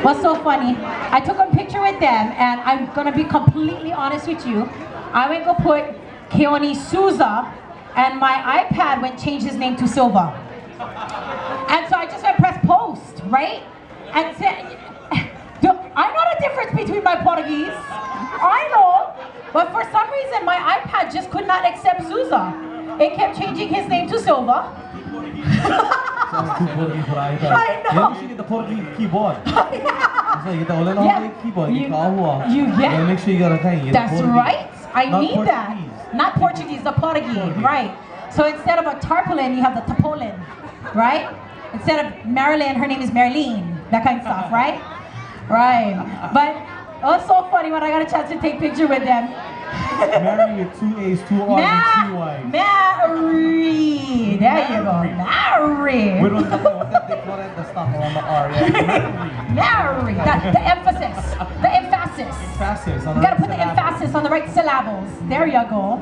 What's so funny? I took a picture with them, and I'm gonna be completely honest with you. I went go put Keoni Souza, and my iPad went change his name to Silva. And so I just went press post, right? And said, I know the difference between my Portuguese. I know, but for some reason my iPad just could not accept Souza. It kept changing his name to Silva. I know. You should get the Portuguese keyboard. Yeah. So you get the Olena keyboard. You get. Make sure you got a thing. That's right. I Not need that. Not Portuguese, the Portuguese, right? So instead of a tarpaulin, you have the tapolin, right? Instead of Marilyn, her name is Marilyn. That kind of stuff, right? Right. But it was so funny when I got a chance to take a picture with them. Mary with 2 A's, 2 R's, and 2 Y's. Mary. There you go. Mary. We don't know what they call it, the stuff on the R. Mary. The emphasis. The emphasis. Emphasis. You gotta put the emphasis on the right syllables. There you go.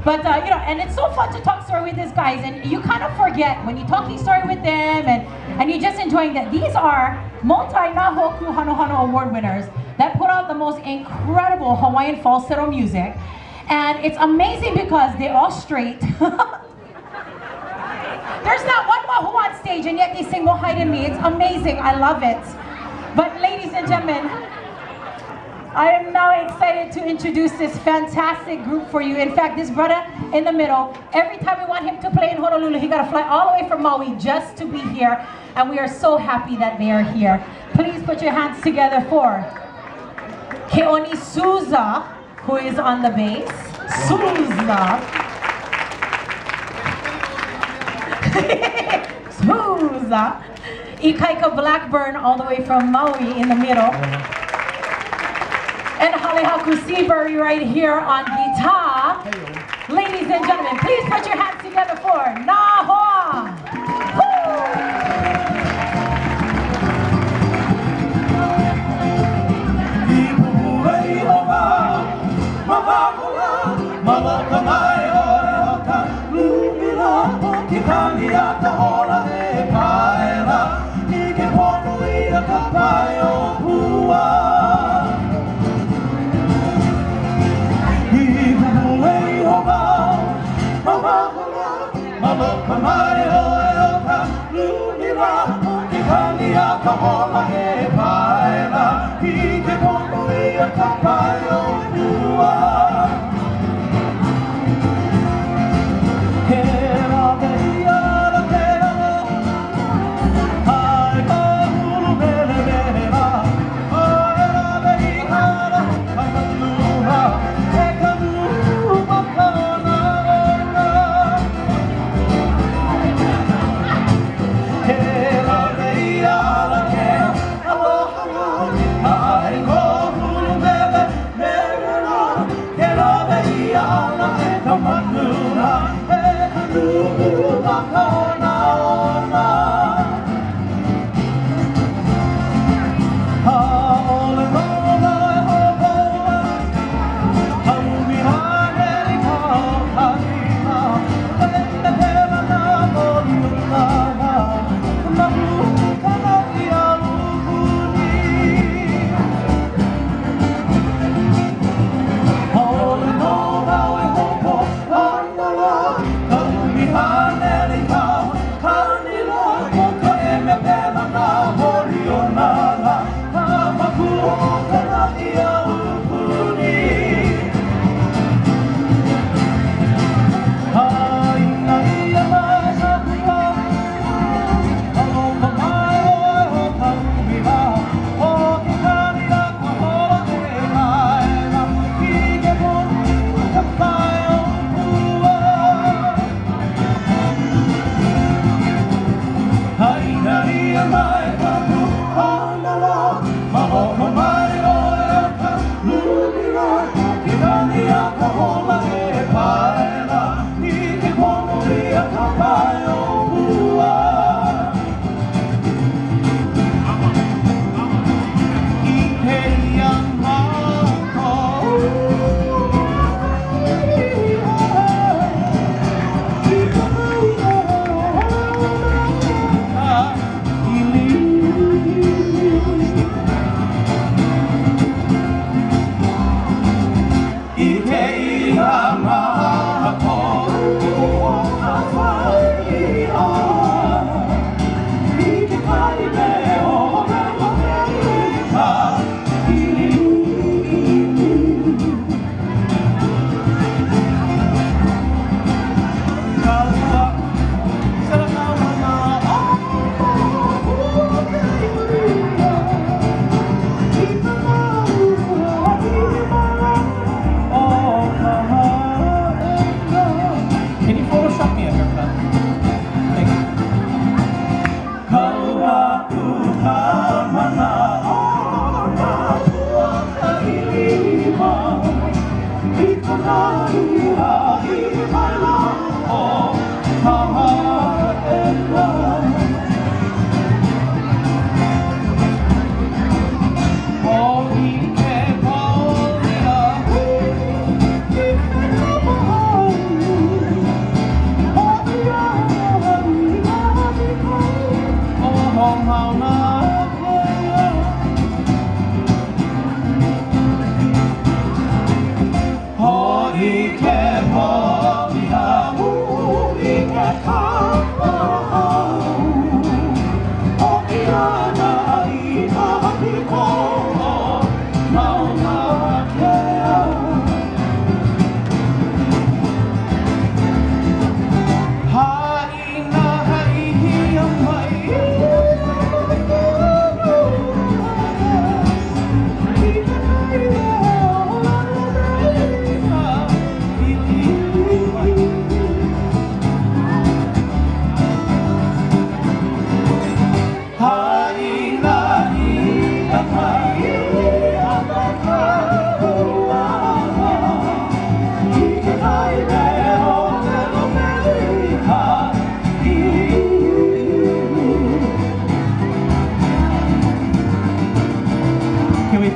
But you know, and it's so fun to talk story with these guys, and you kind of forget when you're talking story with them, and you're just enjoying that. These are multi-Halehaku Hano award winners that put out the most incredible Hawaiian falsetto music, and it's amazing because they're all straight. There's not one Wahoo on stage, and yet they sing "More Hide in Me." It's amazing. I love it. But ladies and gentlemen, I am now excited to introduce this fantastic group for you. In fact, this brother in the middle, every time we want him to play in Honolulu, he got to fly all the way from Maui just to be here. And we are so happy that they are here. Please put your hands together for Keoni Souza, who is on the bass. Souza. Souza. Ikaika Blackburn all the way from Maui in the middle. And Halehaku Seabury right here on guitar. Ladies and gentlemen, please put your hands together for Nahoa.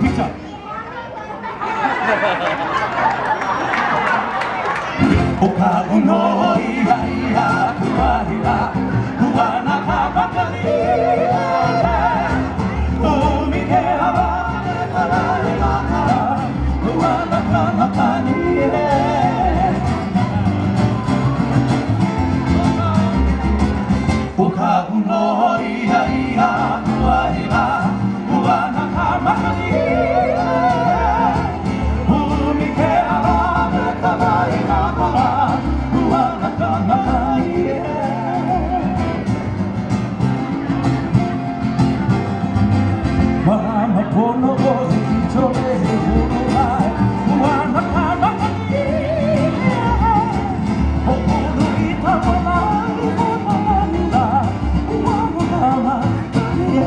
picture. Okau no ihaia kuahira Hua nakabaka ni Umi ke hawa karai maka Hua nakamaka ni Okau no ihaia kuahira Hua nakamaka ni Umi ke hawa karai maka Mama pono o hito me hulu mai Wana kama kani O hulu ita wana Wana nila Wana kama kani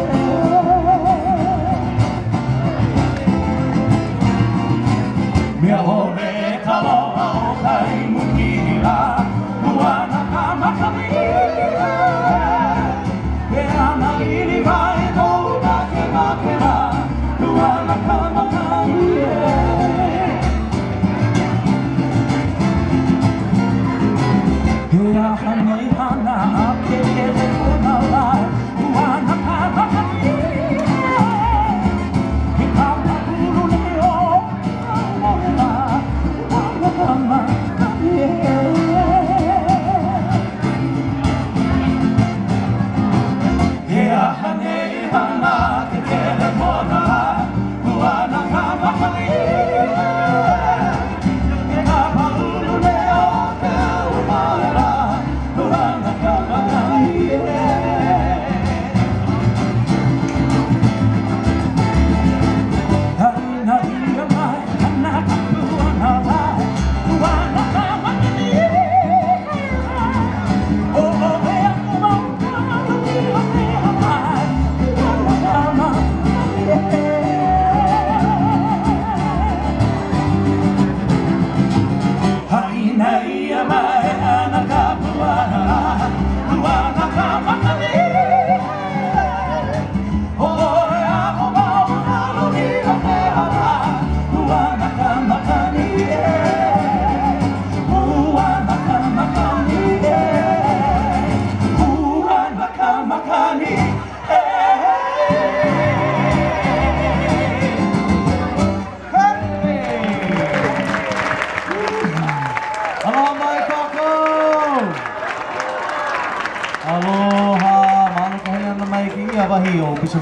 Mea hore kalo o Kaimuki Hula Wana kama kani Mea na ili vai ko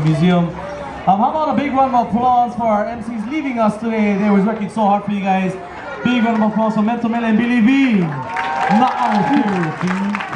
Museum. How about a big round of applause for our MCs leaving us today? They was working so hard for you guys. Big round of applause for Mental Mele and Billy V. Now,